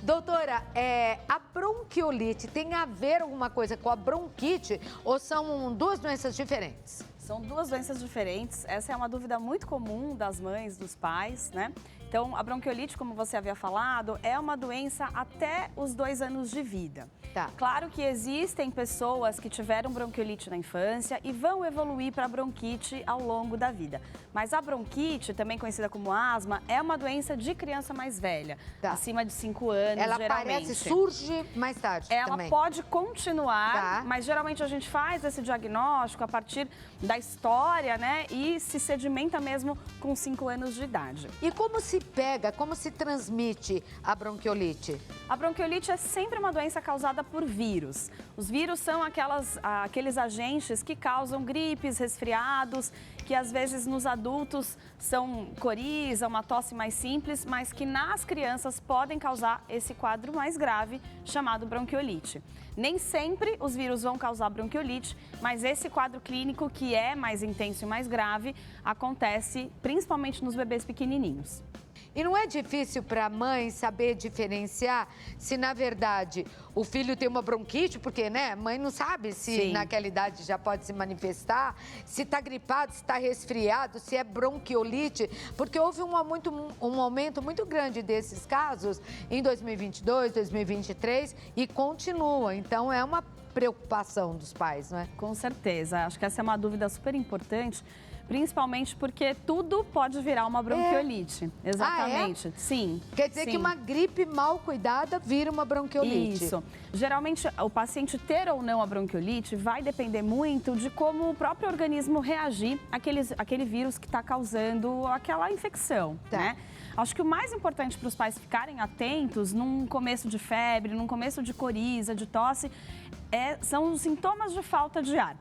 Doutora, a bronquiolite tem a ver alguma coisa com a bronquite ou são duas doenças diferentes? São duas doenças diferentes. Essa é uma dúvida muito comum das mães, dos pais, né? Então, a bronquiolite, como você havia falado, é uma doença até os 2 anos de vida. Tá. Claro que existem pessoas que tiveram bronquiolite na infância e vão evoluir para bronquite ao longo da vida. Mas a bronquite, também conhecida como asma, é uma doença de criança mais velha, Tá. acima de 5 anos, Ela geralmente. surge mais tarde Ela também. pode continuar, Tá. mas geralmente a gente faz esse diagnóstico a partir da história, né? E se sedimenta mesmo com 5 anos de idade. E como se pega, como se transmite a bronquiolite? A bronquiolite é sempre uma doença causada por vírus. Os vírus são aqueles agentes que causam gripes, resfriados, que às vezes nos adultos são coriza, uma tosse mais simples, mas que nas crianças podem causar esse quadro mais grave chamado bronquiolite. Nem sempre os vírus vão causar bronquiolite, mas esse quadro clínico que é mais intenso e mais grave acontece principalmente nos bebês pequenininhos. E não é difícil para a mãe saber diferenciar se, na verdade, o filho tem uma bronquite, porque, né, a mãe não sabe se Sim. naquela idade já pode se manifestar, se está gripado, se está resfriado, se é bronquiolite, porque houve um aumento muito grande desses casos em 2022, 2023 e continua. Então, é uma preocupação dos pais, não é? Com certeza, acho que essa é uma dúvida super importante. Principalmente porque tudo pode virar uma bronquiolite. Exatamente. Ah, é? Sim. Quer dizer sim. que uma gripe mal cuidada vira uma bronquiolite. Isso. Geralmente, o paciente ter ou não a bronquiolite vai depender muito de como o próprio organismo reagir àquele vírus que está causando aquela infecção, Tá. né? Acho que o mais importante para os pais ficarem atentos num começo de febre, num começo de coriza, de tosse, são os sintomas de falta de ar.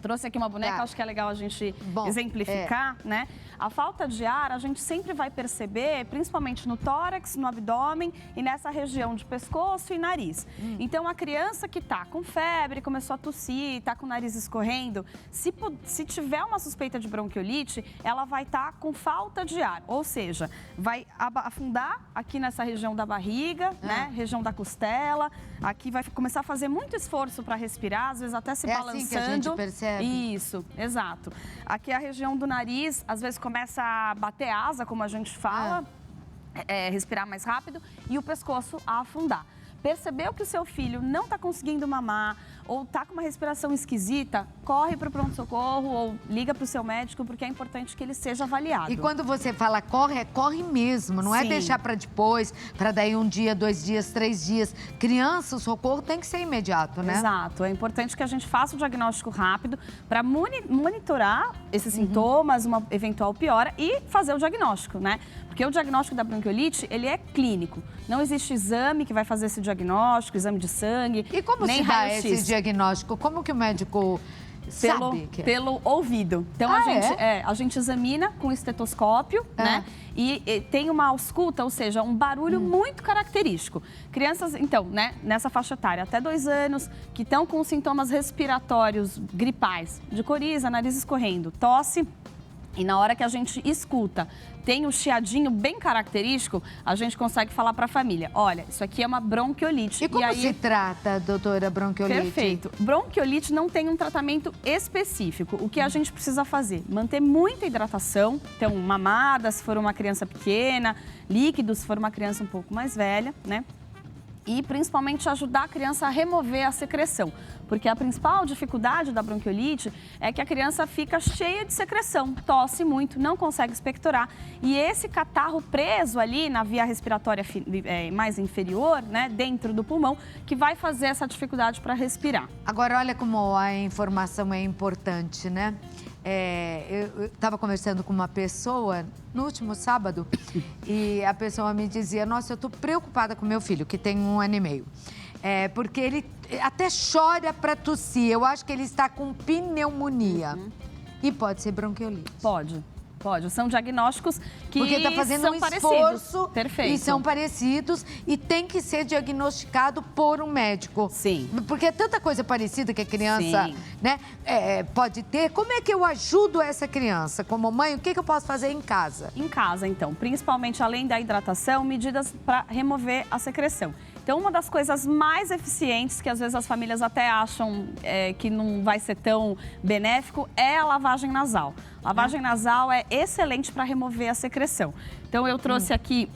Trouxe aqui uma boneca, Tá. acho que é legal a gente exemplificar, né? A falta de ar, a gente sempre vai perceber, principalmente no tórax, no abdômen e nessa região de pescoço e nariz. Então, a criança que tá com febre, começou a tossir, tá com o nariz escorrendo, se tiver uma suspeita de bronquiolite, ela vai estar com falta de ar, ou seja, vai afundar aqui nessa região da barriga, né? Região da costela, aqui vai começar a fazer muito esforço para respirar, às vezes até se balançando. Assim que a gente percebe. Isso, exato. Aqui a região do nariz, às vezes começa a bater asa, como a gente fala, respirar mais rápido, e o pescoço a afundar. Percebeu que o seu filho não está conseguindo mamar ou está com uma respiração esquisita, corre para o pronto-socorro ou liga para o seu médico, porque é importante que ele seja avaliado. E quando você fala corre, é corre mesmo, não é Sim. deixar para depois, para daí 1 dia, 2 dias, 3 dias. Criança, o socorro tem que ser imediato, né? Exato, é importante que a gente faça o diagnóstico rápido para monitorar esses sintomas, uma eventual piora e fazer o diagnóstico, né? Porque o diagnóstico da bronquiolite, ele é clínico. Não existe exame que vai fazer esse diagnóstico, exame de sangue, E como nem se dá raio-x. esse diagnóstico? Como que o médico sabe que é? Pelo ouvido. Então, a gente examina com estetoscópio, né? E tem uma ausculta, ou seja, um barulho muito característico. Crianças, então, né, nessa faixa etária, até 2 anos, que estão com sintomas respiratórios gripais, de coriza, nariz escorrendo, tosse. E na hora que a gente escuta, tem um chiadinho bem característico, a gente consegue falar para a família, olha, isso aqui é uma bronquiolite. E como se trata, doutora, bronquiolite? Perfeito. Bronquiolite não tem um tratamento específico. O que a gente precisa fazer? Manter muita hidratação, então mamada se for uma criança pequena, líquidos se for uma criança um pouco mais velha, né? E principalmente ajudar a criança a remover a secreção. Porque a principal dificuldade da bronquiolite é que a criança fica cheia de secreção, tosse muito, não consegue expectorar. E esse catarro preso ali na via respiratória mais inferior, né, dentro do pulmão, que vai fazer essa dificuldade para respirar. Agora, olha como a informação é importante, né? Eu estava conversando com uma pessoa no último sábado e a pessoa me dizia, nossa, eu estou preocupada com meu filho, que tem 1 ano e meio. Porque ele até chora para tossir, eu acho que ele está com pneumonia. E pode ser bronquiolite. Pode. Pode, são diagnósticos que Porque está fazendo são um parecidos. esforço Perfeito. e são parecidos e tem que ser diagnosticado por um médico. Sim. Porque é tanta coisa parecida que a criança, Sim. né, pode ter. Como é que eu ajudo essa criança? Como mãe, o que eu posso fazer em casa? Em casa, então, principalmente além da hidratação, medidas para remover a secreção. Então, uma das coisas mais eficientes, que às vezes as famílias até acham que não vai ser tão benéfico, é a lavagem nasal. Lavagem nasal é excelente para remover a secreção. Então, eu trouxe aqui...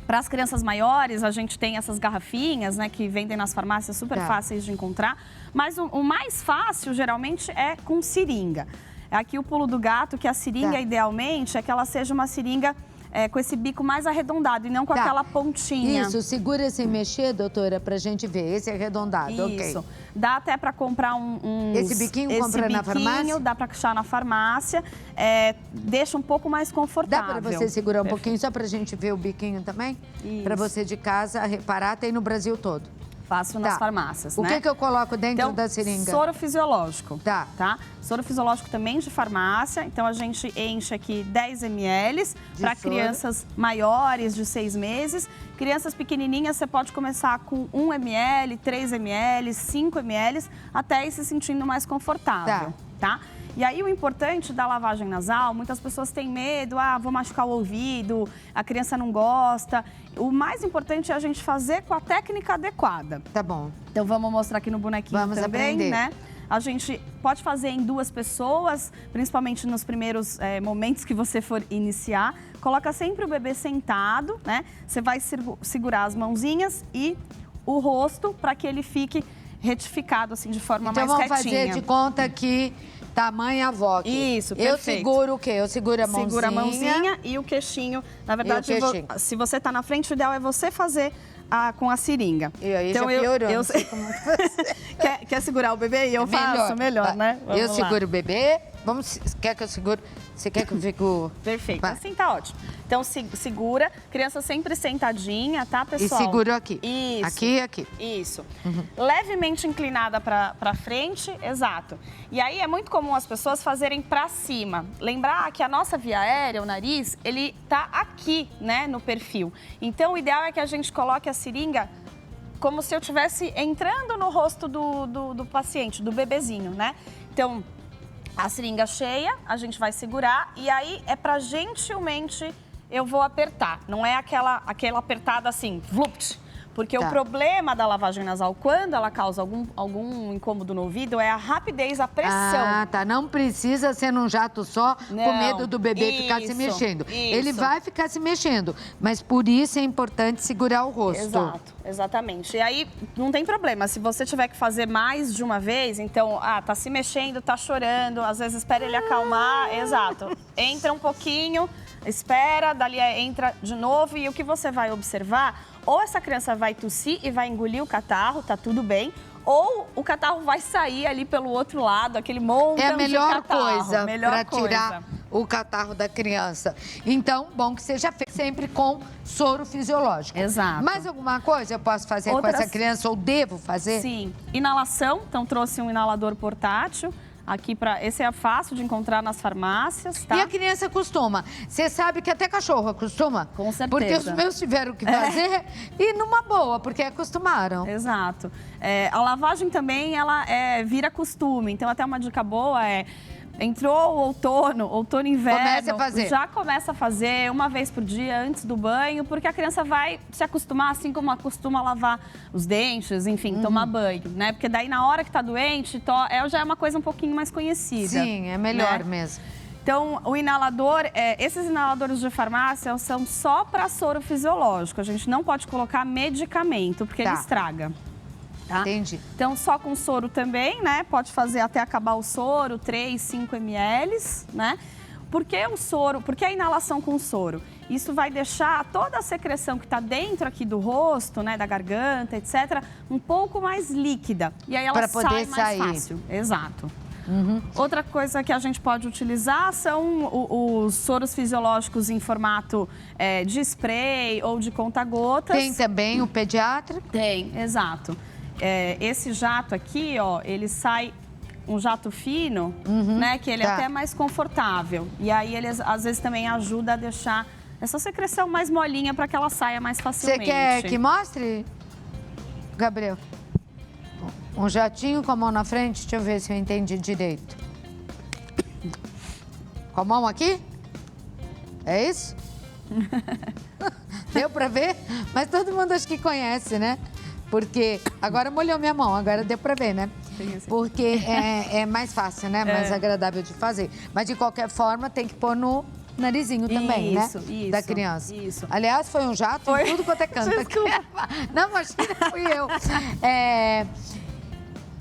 Para as crianças maiores, a gente tem essas garrafinhas, né, que vendem nas farmácias, super fáceis de encontrar. Mas o mais fácil, geralmente, é com seringa. Aqui o pulo do gato, que a seringa, idealmente, é que ela seja uma seringa com esse bico mais arredondado e não com aquela pontinha. Isso, segura sem mexer, doutora, pra gente ver. Esse é arredondado, Isso. ok. Dá até para comprar Esse biquinho compra na farmácia? Dá para achar na farmácia. Deixa um pouco mais confortável. Dá para você segurar um pouquinho, só pra gente ver o biquinho também? Para você de casa reparar, tem no Brasil todo. Faço nas farmácias, O né? que eu coloco dentro da seringa? Soro fisiológico. Tá. Soro fisiológico também de farmácia. Então, a gente enche aqui 10 ml para crianças maiores de 6 meses. Crianças pequenininhas, você pode começar com 1 ml, 3 ml, 5 ml, até ir se sentindo mais confortável, tá? E aí, o importante da lavagem nasal, muitas pessoas têm medo, vou machucar o ouvido, a criança não gosta. O mais importante é a gente fazer com a técnica adequada. Tá bom. Então, vamos mostrar aqui no bonequinho também, aprender. Né? A gente pode fazer em 2 pessoas, principalmente nos primeiros momentos que você for iniciar. Coloca sempre o bebê sentado, né? Você vai segurar as mãozinhas e o rosto para que ele fique retificado, assim, de forma mais retinha. Então, vamos fazer de conta que... Tamanho avó aqui. Isso, perfeito. Eu seguro o quê? Eu seguro a mãozinha. Segura a mãozinha e o queixinho. Na verdade, se você tá na frente, o ideal é você fazer com a seringa. E aí então, já piorou. Eu sei como quer segurar o bebê? E eu faço melhor, né? Eu seguro o bebê. Quer que eu segure? Você quer que eu fique... Perfeito, assim tá ótimo. Então, segura. Criança sempre sentadinha, tá, pessoal? E seguro aqui. Isso. Aqui e aqui. Isso. Levemente inclinada pra frente, exato. E aí, é muito comum as pessoas fazerem pra cima. Lembrar que a nossa via aérea, o nariz, ele tá aqui, né, no perfil. Então, o ideal é que a gente coloque a seringa como se eu estivesse entrando no rosto do paciente, do bebezinho, né? Então... A seringa cheia, a gente vai segurar e aí é pra gentilmente eu vou apertar. Não é aquela apertada assim, vlupt. Porque o problema da lavagem nasal, quando ela causa algum incômodo no ouvido, é a rapidez, a pressão. Ah, tá. Não precisa ser num jato só, com medo do bebê ficar se mexendo. Ele vai ficar se mexendo, mas por isso é importante segurar o rosto. Exato, exatamente. E aí, não tem problema. Se você tiver que fazer mais de uma vez, então, tá se mexendo, tá chorando, às vezes espera ele acalmar. Exato. Entra um pouquinho, espera, dali entra de novo e o que você vai observar... Ou essa criança vai tossir e vai engolir o catarro, tá tudo bem. Ou o catarro vai sair ali pelo outro lado, aquele montão de catarro. É a melhor coisa para tirar o catarro da criança. Então, bom que seja feito sempre com soro fisiológico. Exato. Mais alguma coisa eu posso fazer com essa criança ou devo fazer? Sim. Inalação, então trouxe um inalador portátil. Aqui esse é fácil de encontrar nas farmácias, tá? E a criança costuma. Você sabe que até cachorro acostuma? Com certeza. Porque os meus tiveram que fazer e numa boa, porque acostumaram. Exato. A lavagem também, ela vira costume. Então, até uma dica boa entrou o outono, inverno, começa a fazer. Já começa a fazer uma vez por dia antes do banho, porque a criança vai se acostumar, assim como acostuma a lavar os dentes, enfim, tomar banho, né? Porque daí na hora que tá doente, já é uma coisa um pouquinho mais conhecida. Sim, é melhor mesmo. Então, o inalador, esses inaladores de farmácia são só para soro fisiológico. A gente não pode colocar medicamento, porque ele estraga. Tá? Entendi. Então, só com soro também, né? Pode fazer até acabar o soro, 3, 5 ml, né? Por que o soro? Por que a inalação com soro? Isso vai deixar toda a secreção que está dentro aqui do rosto, né? Da garganta, etc., um pouco mais líquida. E aí ela sai mais fácil. Exato. Outra coisa que a gente pode utilizar são os soros fisiológicos em formato de spray ou de conta-gotas. Tem também o pediatra? Tem, exato. Esse jato aqui, ó, ele sai um jato fino, né? Que ele é até mais confortável. E aí ele às vezes também ajuda a deixar essa secreção mais molinha para que ela saia mais facilmente. Você quer que mostre, Gabriel? Um jatinho com a mão na frente, deixa eu ver se eu entendi direito. Com a mão aqui? É isso? Deu pra ver? Mas todo mundo acho que conhece, né? Porque agora molhou minha mão, agora deu pra ver, né? Porque é mais fácil, né? Mais agradável de fazer. Mas de qualquer forma tem que pôr no narizinho também, né? Isso. Da criança. Isso. Aliás, foi um jato em tudo quanto é canto. Não, imagina, fui eu.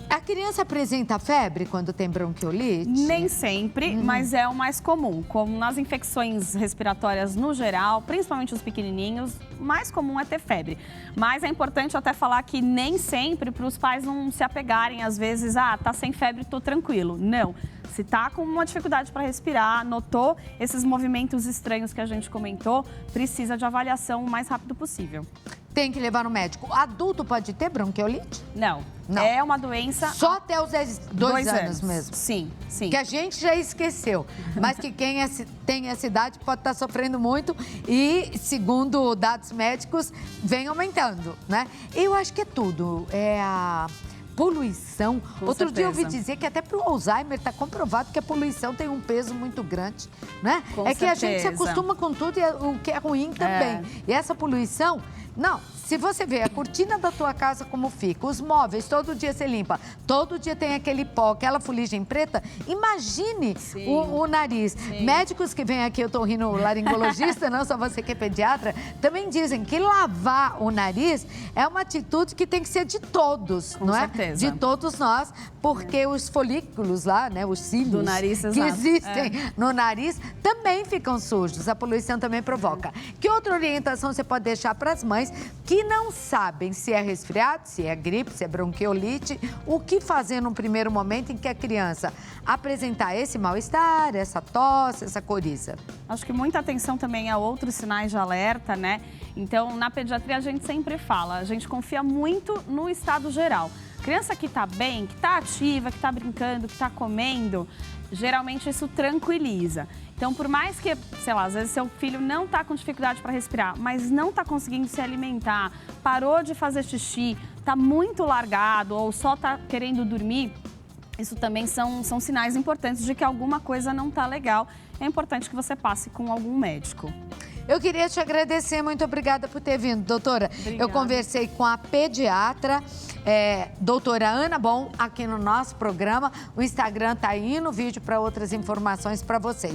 A criança apresenta febre quando tem bronquiolite? Nem sempre, mas é o mais comum. Como nas infecções respiratórias no geral, principalmente os pequenininhos, o mais comum é ter febre. Mas é importante até falar que nem sempre para os pais não se apegarem, às vezes, tá sem febre, tô tranquilo. Não. Se tá com uma dificuldade para respirar, notou esses movimentos estranhos que a gente comentou, precisa de avaliação o mais rápido possível. Tem que levar no médico. Adulto pode ter bronquiolite? Não. Não. É uma doença... Só até os 2 anos mesmo? Sim. Que a gente já esqueceu. Mas que quem tem essa idade pode estar sofrendo muito e, segundo dados médicos, vem aumentando, né? Eu acho que é tudo. É a poluição. Outro dia eu ouvi dizer que até para o Alzheimer está comprovado que a poluição tem um peso muito grande, né? Que a gente se acostuma com tudo e o que é ruim também. E essa poluição... Não, se você vê a cortina da tua casa como fica, os móveis, todo dia você limpa, todo dia tem aquele pó, aquela fuligem preta, imagine o nariz. Sim. Médicos que vêm aqui, eu tô rindo, laringologista, não só você que é pediatra, também dizem que lavar o nariz é uma atitude que tem que ser de todos, com não é? certeza. De todos nós, porque os folículos lá, né, os cílios do nariz, que existem no nariz também ficam sujos, a poluição também provoca. Que outra orientação você pode deixar para as mães que não sabem se é resfriado, se é gripe, se é bronquiolite, o que fazer no primeiro momento em que a criança apresentar esse mal-estar, essa tosse, essa coriza? Acho que muita atenção também a outros sinais de alerta, né? Então, na pediatria a gente sempre fala, a gente confia muito no estado geral. Criança que tá bem, que tá ativa, que tá brincando, que tá comendo, geralmente isso tranquiliza. Então, por mais que, sei lá, às vezes seu filho não tá com dificuldade para respirar, mas não tá conseguindo se alimentar, parou de fazer xixi, tá muito largado ou só tá querendo dormir, isso também são sinais importantes de que alguma coisa não tá legal. É importante que você passe com algum médico. Eu queria te agradecer, muito obrigada por ter vindo, doutora. Obrigada. Eu conversei com a pediatra, doutora Ana Bon, aqui no nosso programa. O Instagram tá aí no vídeo para outras informações para vocês.